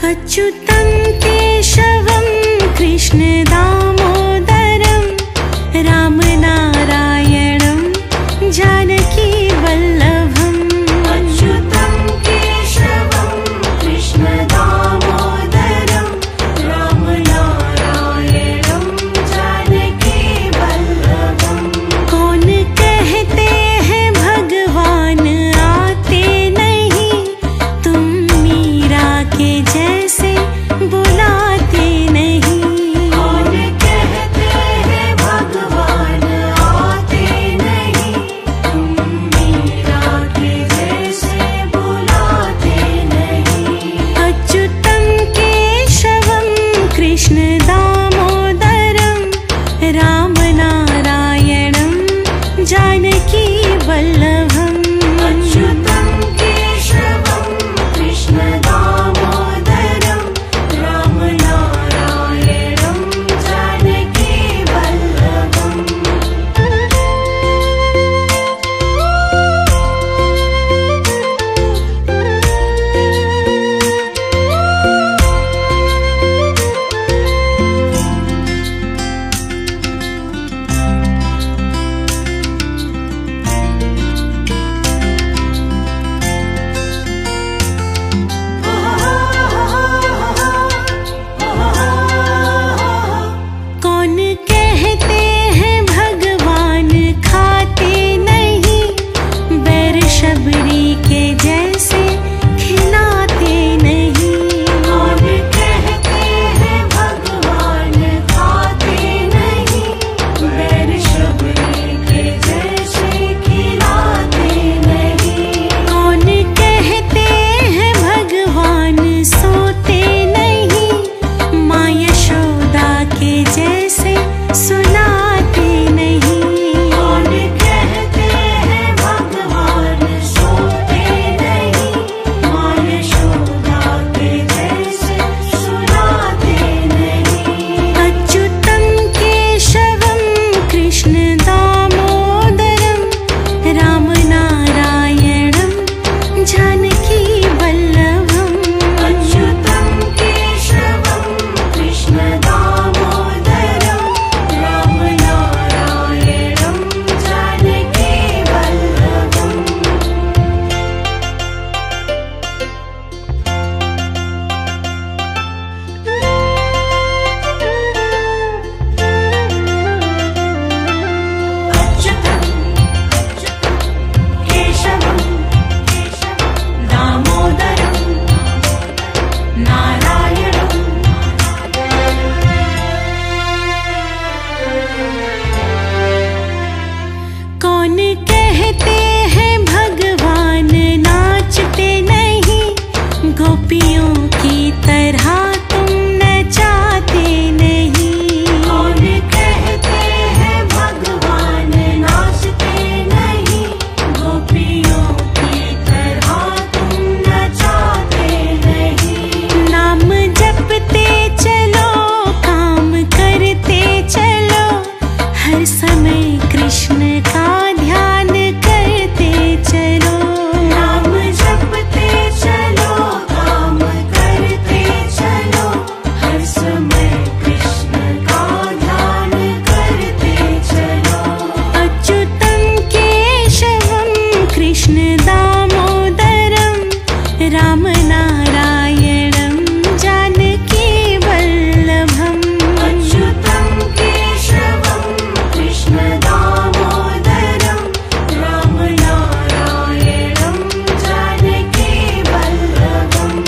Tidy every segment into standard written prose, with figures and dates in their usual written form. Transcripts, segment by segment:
अच्युतं केशवं कृष्ण दामोदरं रामनारायणं जानकी वल्लभम्। अच्युतं केशवं कृष्ण दामोदरं रामनारायणं जानकी वल्लभम्। कौन कहते हैं भगवान आते नहीं, तुम मीरा के जैसे बुलाते नहीं। कौन कहते हैं भगवान आते नहीं, तुम मीरा के जैसे बुलाते नहीं। अच्युतं केशवं कृष्ण दामोदरं रामनारायणं जानकी वल्लभम्। अच्युतं केशवं कृष्ण दामोदरं रामनारायणं जानकी वल्लभम्। कौन कहते हैं भगवान खाते नहीं, बैर शबरी के जैसे खिलाते नहीं। कौन कहते हैं भगवान खाते नहीं, बैर शबरी के जैसे खिलाते नहीं। कौन कहते हैं भगवान सोते नहीं, माँ यशोदा के जैसे सुनाते नहीं। कौन कहते हैं भगवान सोते नहीं, माँ यशोदा के जैसे सुनाते नहीं। अच्युतं केशवं कृष्ण दामोदरं रामनारायणं जानकी वल्लभम्। अच्युतं केशवं कृष्ण दामोदरं रामनारायणं जानकी वल्लभम्। अच्युतं केशवं दामोदरं नारायणं। कौन कहते हैं भगवान नाचते नहीं, गोपियों की तरह तुम नचाते नहीं। कौन कहते हैं भगवान नाचते नहीं, गोपियों की तरह तुम नचाते नहीं। नाम जपते चलो, काम करते चलो, हर समय कृष्ण का ध्यान करते चलो। नाम जपते चलो, काम करते चलो, हर समय कृष्ण का ध्यान करते चलो। अच्युतं केशवं कृष्ण दामोदरं रामनारायणं जानकी वल्लभम्। अच्युतं केशवं कृष्ण दामोदरं रामनारायणं जानकी वल्लभम्।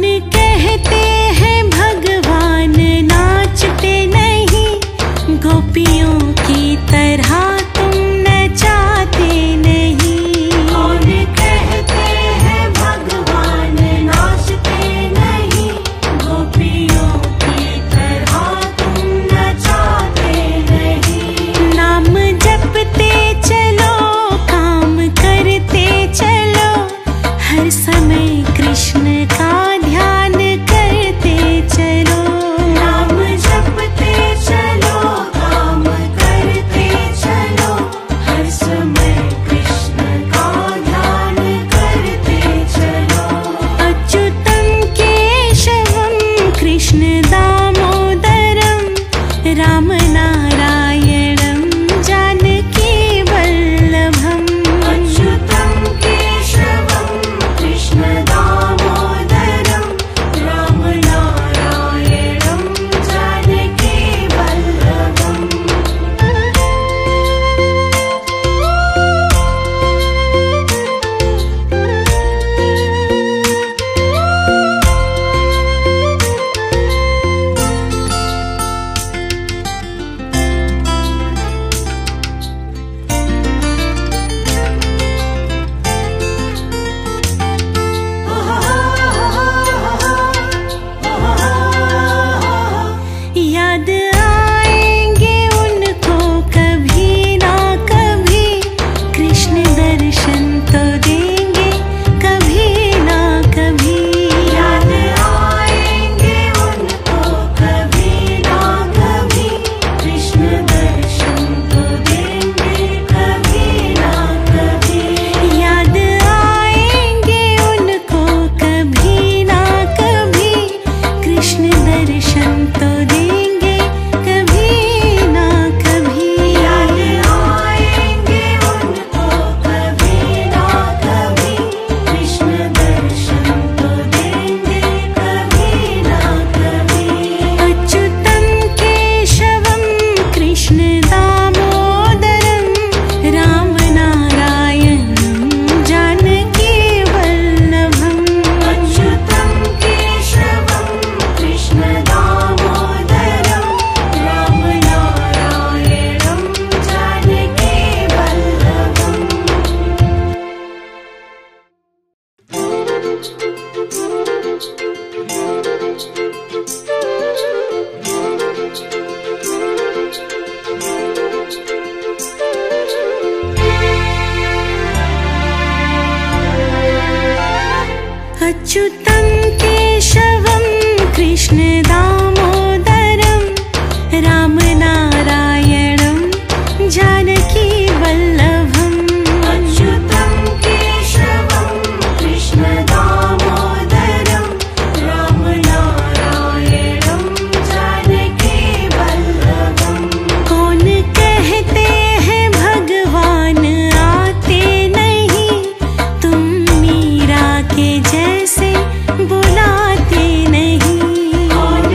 कहते हैं भगवान नाचते नहीं, गोपियों की तरह तुम नचाते नहीं। कौन कहते हैं भगवान नाचते नहीं, गोपियों की तरह तुम नचाते नहीं। नाम जपते चलो, काम करते चलो, हर समय कृष्ण का ध्यान करते चलो। नाम जपते चलो, काम करते चलो, हर समय कृष्ण का ध्यान करते चलो। अच्युतं केशवं कृष्ण दामोदरं, राम नारायणं जानकी वल्लभम्। अच्युतं केशवं कृष्ण दामोदरं, राम नारायणं जानकी वल्लभम्। याद आएंगे उनको कभी ना कभी, कृष्ण दर्शन तो देंगे कभी ना कभी। याद आएंगे उनको कभी ना कभी, कृष्ण दर्शन तो देंगे कभी ना कभी। याद आएंगे उनको कभी ना कभी, कृष्ण दर्शन तो देंगे कभी ना कभी। याद आएंगे उनको कभी ना कभी, कृष्ण दर्शन तो देंगे कभी ना कभी। अच्युतं केशवं कृष्ण दामोदरं, राम नारायणं जानकी वल्लभम्। अच्युतं केशवं कृष्ण दामोदरं, राम नारायणं जानकी वल्लभम्। अच्युतं केशवं कृष्ण दामोदरं, राम नारायणं जानकी वल्लभम्। अच्युतं केशवं कृष्ण दामोदरं, राम नारायणं जानकी वल्लभम्। कौन कहते हैं भगवान आते नहीं, तुम मीरा के जैसे बुलाते नहीं। कौन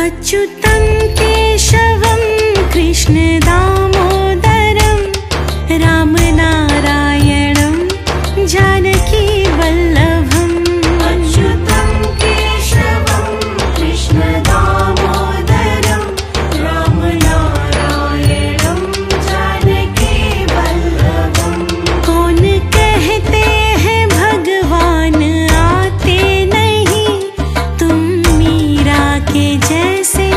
अच्युतं केशवं कृष्ण दामोदरं रामनारायणं जानकी वल्लभम् अच्युतं केशवं कृष्ण दामोदरं रामनारायणं जानकी वल्लभम्। कौन कहते हैं भगवान आते नहीं, तुम मीरा के जैसे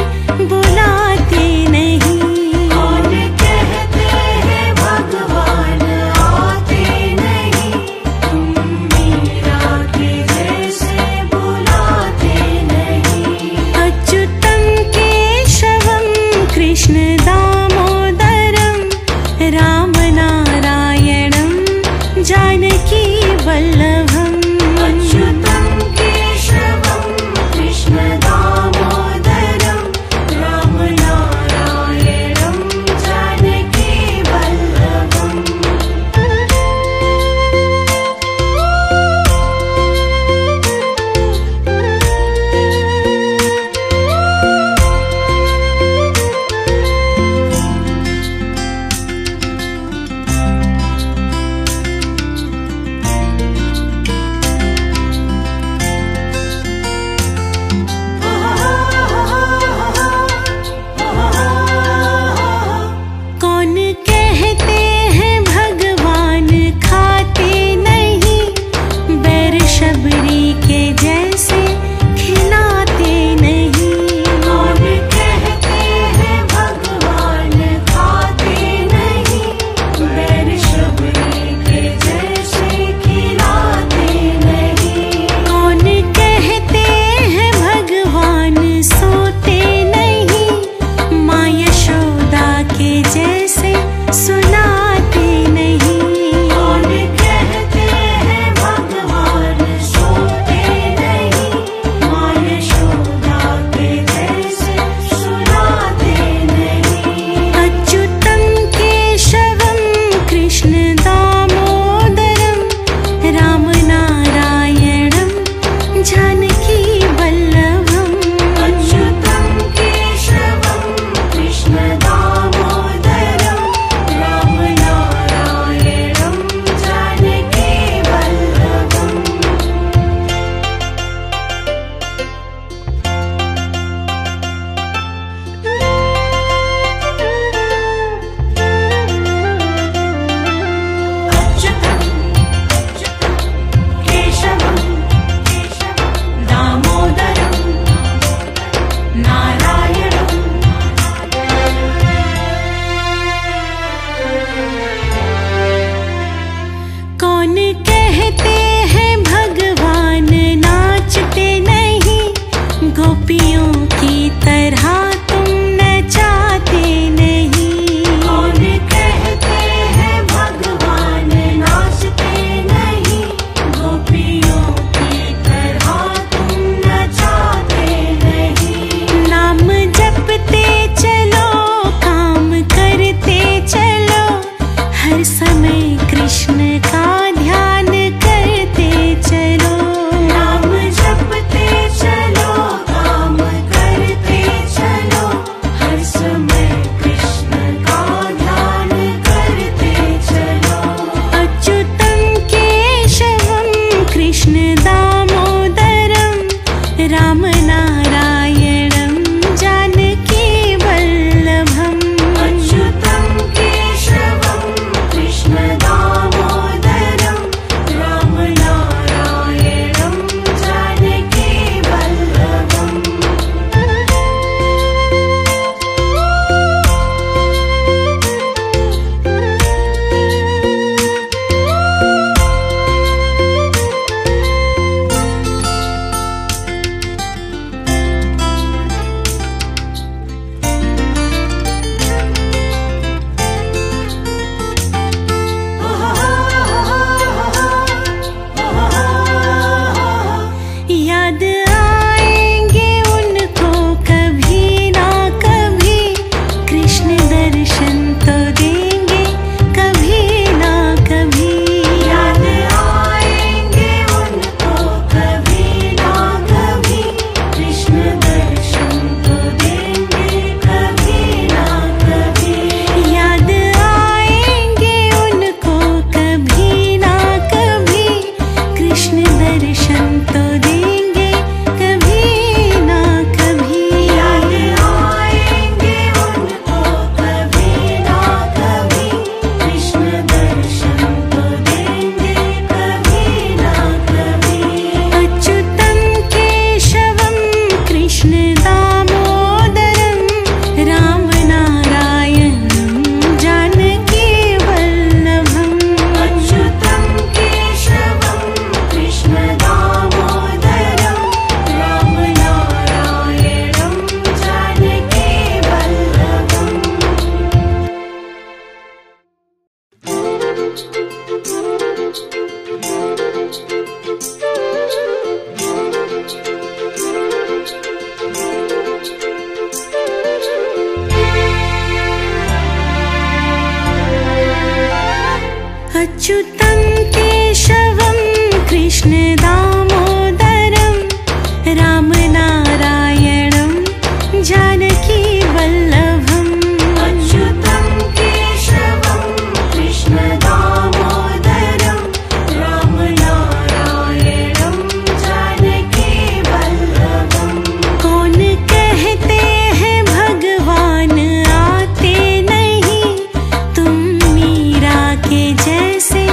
कृष्ण दर्शन तो देंगे कभी ना कभी। याद आएंगे उनको कभी ना कभी, कृष्ण दर्शन तो देंगे कभी ना कभी। अच्युतं केशवं कृष्ण दामोदरं राम नारायणं जानकी वल्लभम्। अच्युतं केशवं कृष्ण दामोदरं राम नारायणं जानकी वल्लभम्। अच्युतं केशवं कृष्ण दामोदरं राम नारायणं जानकी वल्लभम्। अच्युतं केशवं कृष्ण दामोदरं राम नारायणं जानकी वल्लभम्। कौन कहते हैं भगवान आते नहीं, तुम मीरा के जैसे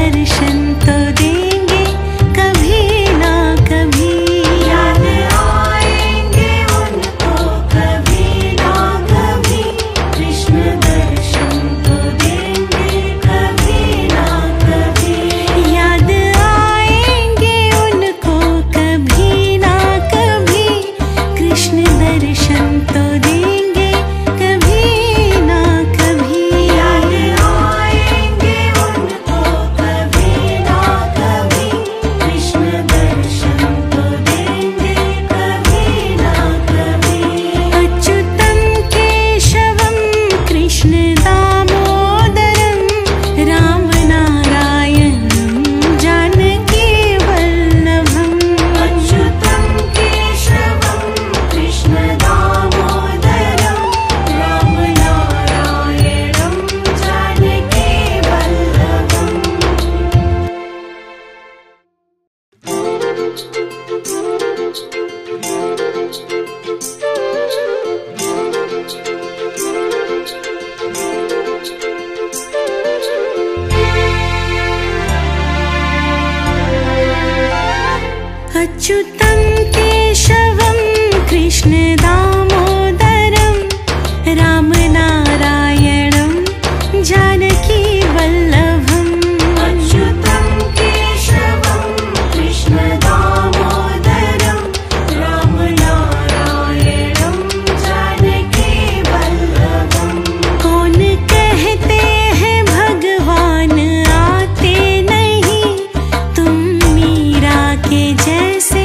दर्शन तो देंगे कभी ना कभी। याद आएंगे उनको कभी ना कभी, कृष्ण दर्शन तो देंगे कभी ना कभी। याद आएंगे उनको कभी ना कभी, कृष्ण दर्शन तो देंगे कभी ना कभी। याद आएंगे उनको कभी ना कभी, कृष्ण दर्शन तो देंगे कभी ना कभी। अच्युतं केशवं कृष्ण दामोदरं राम नारायणं जानकी वल्लभम्। अच्युतं केशवं कृष्ण दामोदरं राम नारायणं जानकी वल्लभम्। अच्युतं केशवं कृष्ण दामोदरं राम नारायणं जानकी वल्लभम्। अच्युतं केशवं कृष्ण दामोदरं राम नारायणं जानकी वल्लभम्। कौन कहते हैं भगवान आते नहीं, तुम मीरा के जैसे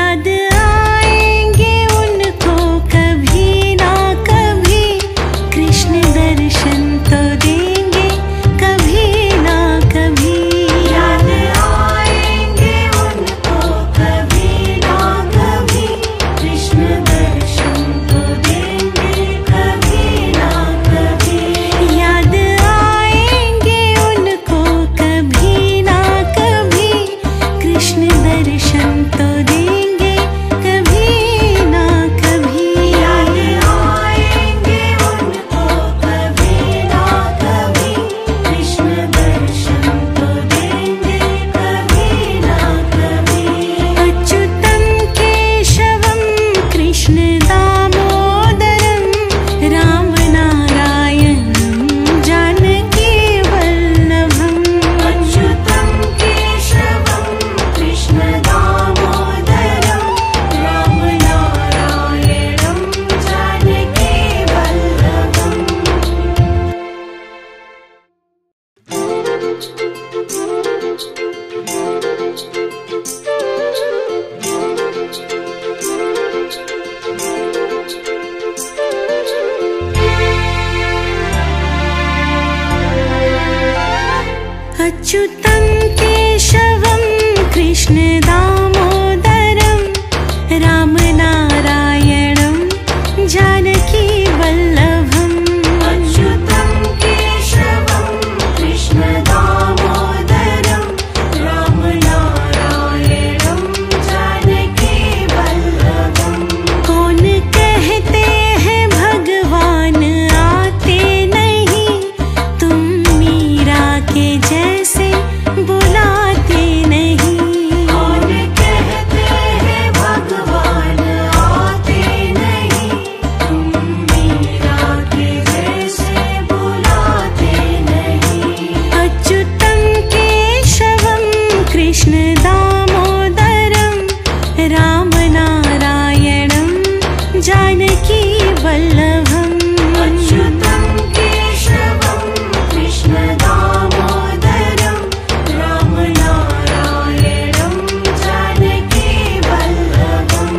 याद आएंगे उनको कभी ना कभी, कृष्ण दर्शन तो देंगे कभी ना कभी। याद आएंगे उनको कभी ना कभी, कृष्ण दर्शन तो देंगे कभी ना कभी। याद आएंगे उनको कभी ना कभी, कृष्ण दर्शन तो देंगे कभी ना कभी। याद आएंगे उनको कभी ना कभी, कृष्ण दर्शन तो देंगे कभी ना कभी। अच्युतं केशवं कृष्ण दामोदरं, राम नारायणं जानकी वल्लभम्। अच्युतं केशवं कृष्ण दामोदरं, राम नारायणं जानकी वल्लभम्। अच्युतं केशवं कृष्ण दामोदरं, राम नारायणं जानकी वल्लभम्। अच्युतं केशवं कृष्ण दामोदरं, राम नारायणं जानकी वल्लभम्। कौन कहते हैं भगवान आते नहीं, तुम मीरा के जैसे बुलाते नहीं। कौन कहते हैं भगवान आते नहीं, तुम मीरा के जैसे बुलाते नहीं। अच्युतं केशवं कृष्ण दामोदरं, राम नारायणं जानकी वल्लभम्। अच्युतं केशवं कृष्ण दामोदरं, राम नारायणं जानकी वल्लभम्।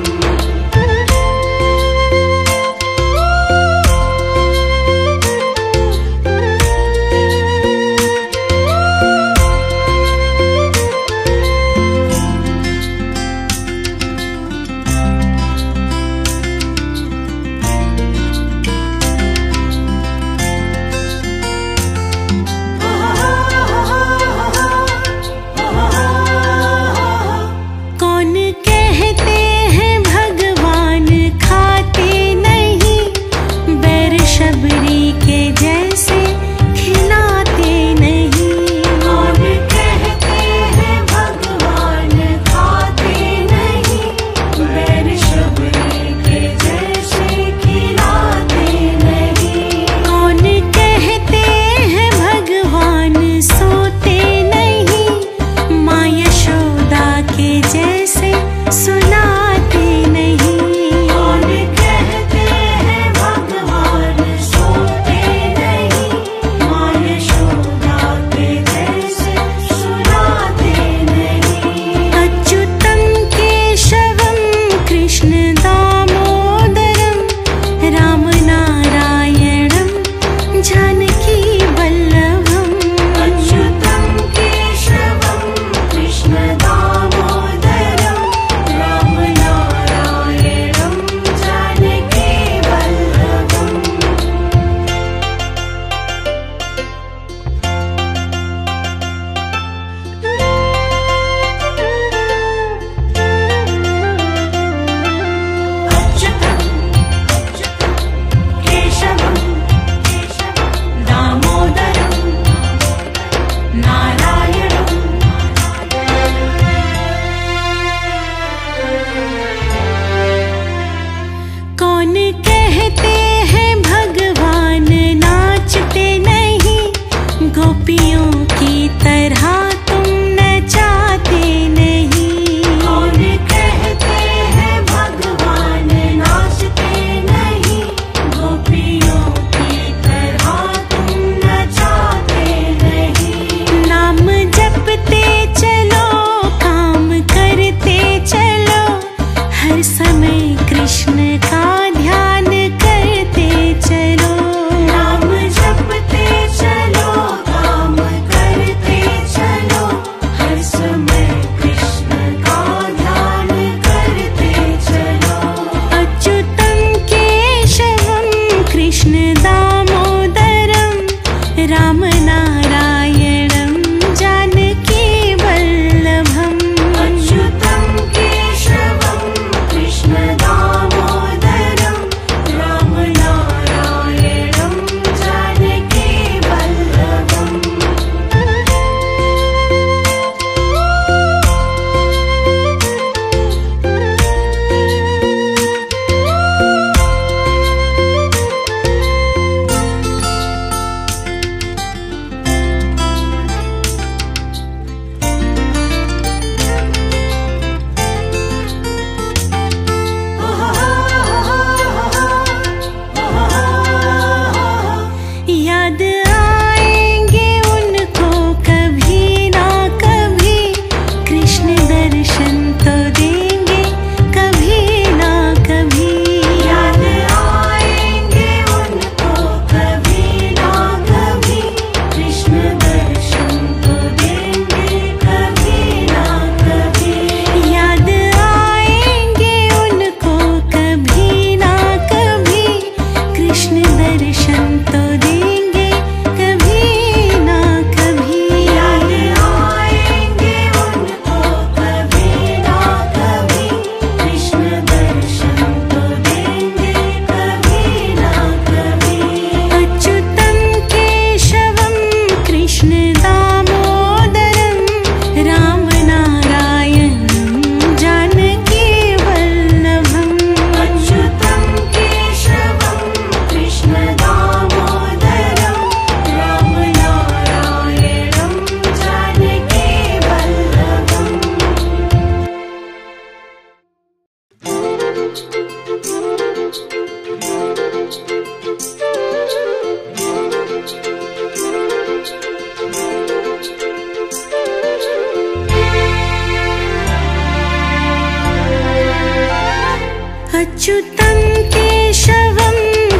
अच्युतं केशवं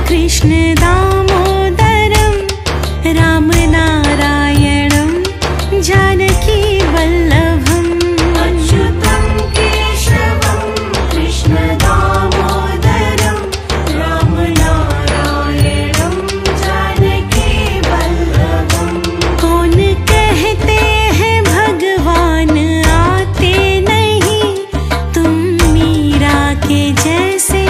कृष्णदामोदरं रामनारायणं जानकीवल्लभम् अच्युतं केशवं कृष्णदामोदरं रामनारायणं जानकीवल्लभम्। कौन कहते हैं भगवान आते नहीं, तुम मीरा के जैसे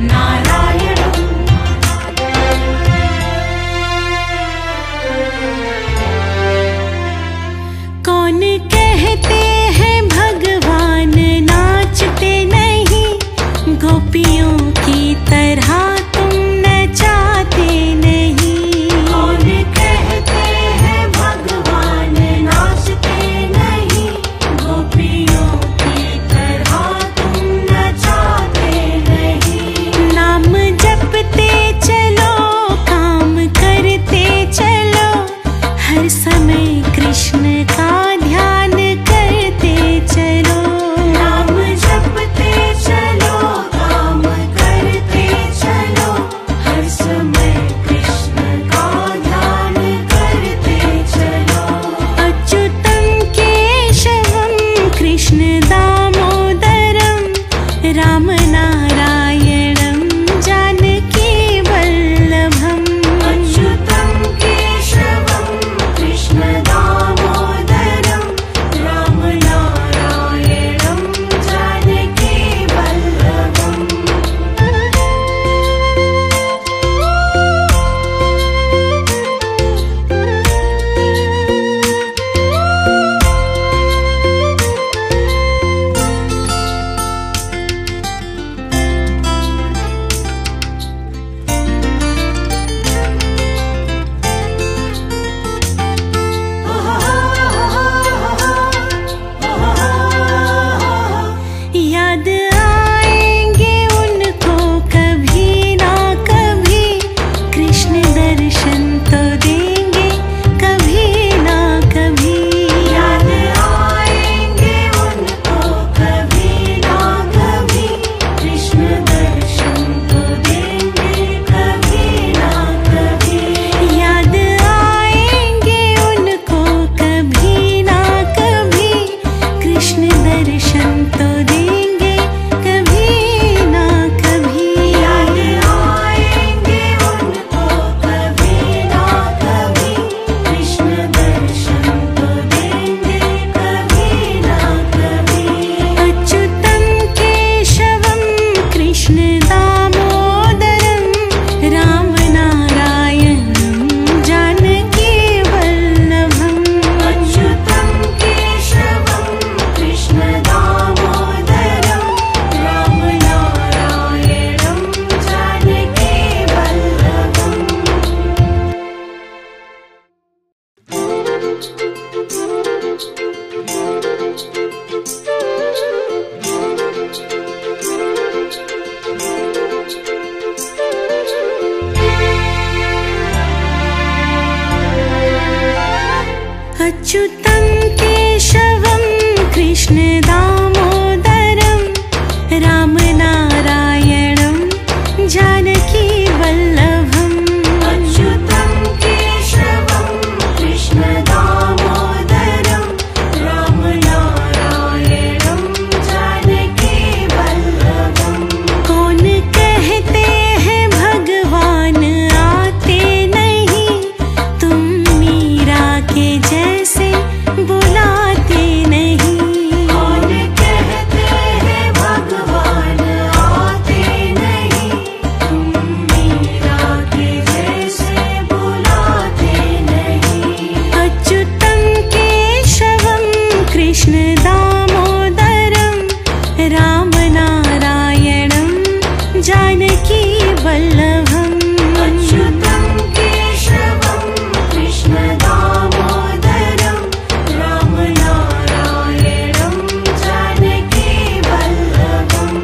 नारायणं कौन कहते हैं भगवान नाचते नहीं, गोपियों की तरह तुम नचाते नहीं। कौन कहते हैं भगवान नाचते नहीं, गोपियों की तरह तुम नचाते नहीं। नाम जपते चलो, काम करते चलो, हर समय कृष्ण का ध्यान करते चलो। नाम जपते चलो, काम करते चलो, हर समय कृष्ण का ध्यान करते चलो। अच्युतं केशवं कृष्ण दामोदरं, राम नारायणं जानकी वल्लभम्। अच्युतं केशवं कृष्ण दामोदरं, राम नारायणं जानकी वल्लभम्। याद आएंगे उनको कभी ना कभी, कृष्ण दर्शन तो देंगे कभी ना कभी। याद आएंगे उनको कभी ना कभी, कृष्ण दर्शन तो देंगे कभी ना कभी। याद आएंगे उनको कभी ना कभी, कृष्ण दर्शन तो देंगे कभी ना कभी। याद आएंगे उनको कभी ना कभी, कृष्ण दर्शन तो देंगे कभी ना कभी। अच्युतं केशवं कृष्ण दामोदरं, राम नारायणं जानकी वल्लभम्। अच्युतं केशवं कृष्ण दामोदरं, राम नारायणं जानकी वल्लभम्। अच्युतं केशवं कृष्ण दामोदरं, राम नारायणं जानकी वल्लभम्। अच्युतं केशवं कृष्ण दामोदरं, राम नारायणं जानकी वल्लभम्। कौन कहते हैं भगवान आते नहीं, तुम मीरा के जैसे बुलाते नहीं। कौन कहते हैं भगवान आते नहीं, तुम मीरा के जैसे बुलाते नहीं। अच्युतं केशवं कृष्ण दामोदरं, राम नारायणं जानकी वल्लभम्। अच्युतं केशवं कृष्ण दामोदरं, राम नारायणं जानकी वल्लभम्।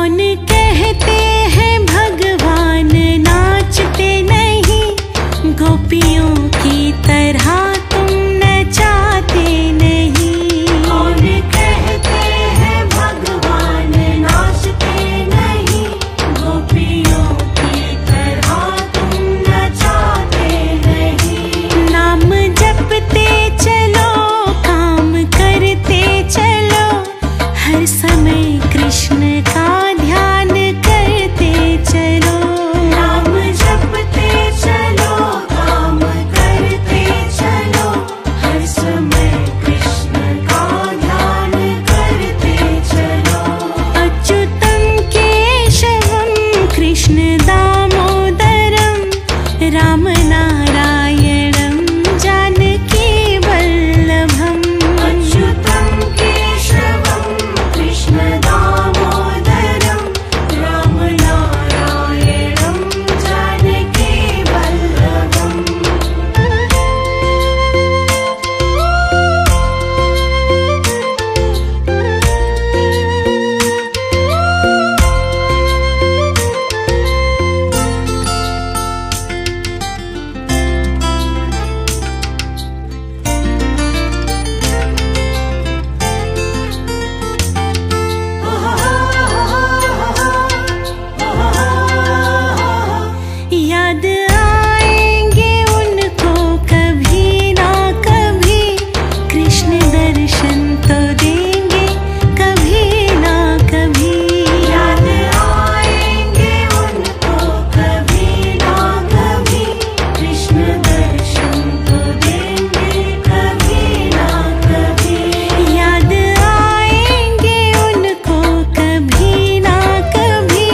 कौन कहते हैं भगवान नाचते नहीं, गोपियों की तरह तुम नचाते नहीं। कौन कहते हैं भगवान नाचते नहीं, गोपियों की तरह तुम नचाते नहीं। नाम जपते चलो, काम करते चलो, हर समय कृष्ण का ध्यान करते चलो। नाम जपते चलो, काम करते चलो, हर समय कृष्ण का ध्यान करते चलो। अच्युतं केशवं कृष्ण दामोदरं, राम नारायणं जानकी वल्लभम्। अच्युतं केशवं कृष्ण दामोदरं, राम नारायणं जानकी वल्लभम्। याद आएंगे उनको कभी ना कभी, कृष्ण दर्शन तो देंगे कभी ना कभी। याद आएंगे उनको कभी ना कभी, कृष्ण दर्शन तो देंगे कभी ना कभी। याद आएंगे उनको कभी ना कभी,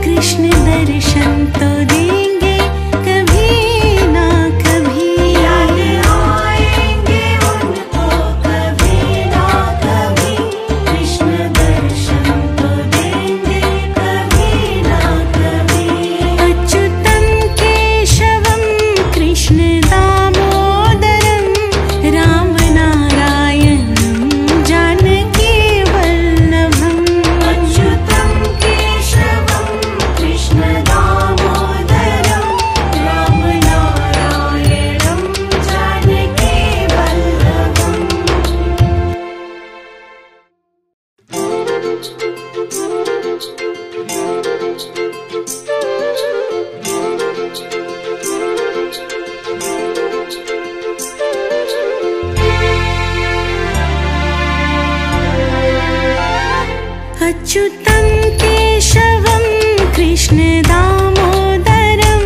कृष्ण दर्शन तो देंगे कभी ना कभी। याद आएंगे उनको कभी ना कभी, कृष्ण दर्शन तो देंगे कभी ना कभी। अच्युतं केशवं कृष्ण दामोदरं, राम नारायणं जानकी वल्लभम्। अच्युतं केशवं कृष्ण दामोदरं, राम नारायणं जानकी वल्लभम्। अच्युतं केशवं कृष्ण दामोदरं,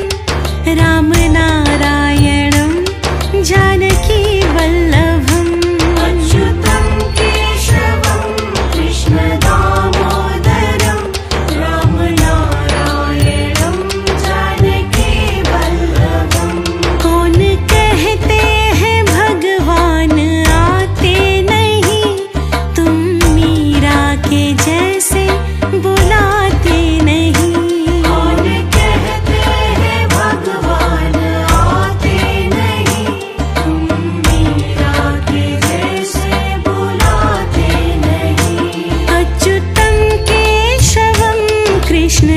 राम नारायणं जानकी वल्लभम्। अच्युतं केशवं कृष्ण दामोदरं, राम नारायणं जानकी वल्लभम्। कौन कहते हैं भगवान आते नहीं, तुम मीरा के जैसे बुलाते नहीं। कौन कहते हैं भगवान आते नहीं, तुम मीरा के जैसे बुलाते नहीं। अच्युतं केशवं कृष्ण